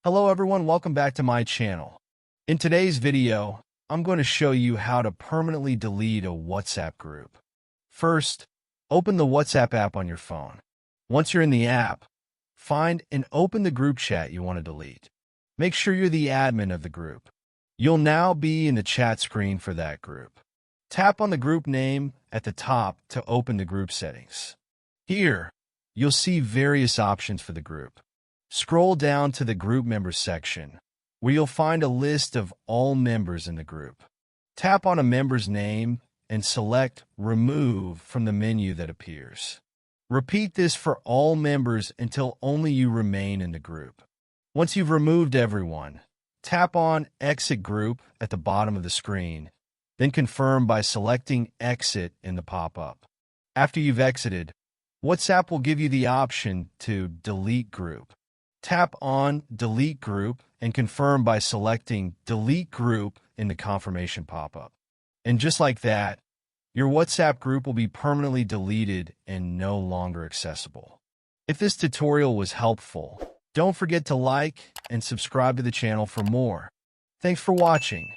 Hello everyone, welcome back to my channel. In today's video, I'm going to show you how to permanently delete a WhatsApp group. First, open the WhatsApp app on your phone. Once you're in the app, find and open the group chat you want to delete. Make sure you're the admin of the group. You'll now be in the chat screen for that group. Tap on the group name at the top to open the group settings. Here, you'll see various options for the group. Scroll down to the Group Members section, where you'll find a list of all members in the group. Tap on a member's name and select Remove from the menu that appears. Repeat this for all members until only you remain in the group. Once you've removed everyone, tap on Exit Group at the bottom of the screen, then confirm by selecting Exit in the pop-up. After you've exited, WhatsApp will give you the option to Delete Group. Tap on Delete Group and confirm by selecting Delete Group in the confirmation pop-up. And just like that, your WhatsApp group will be permanently deleted and no longer accessible. If this tutorial was helpful, don't forget to like and subscribe to the channel for more. Thanks for watching.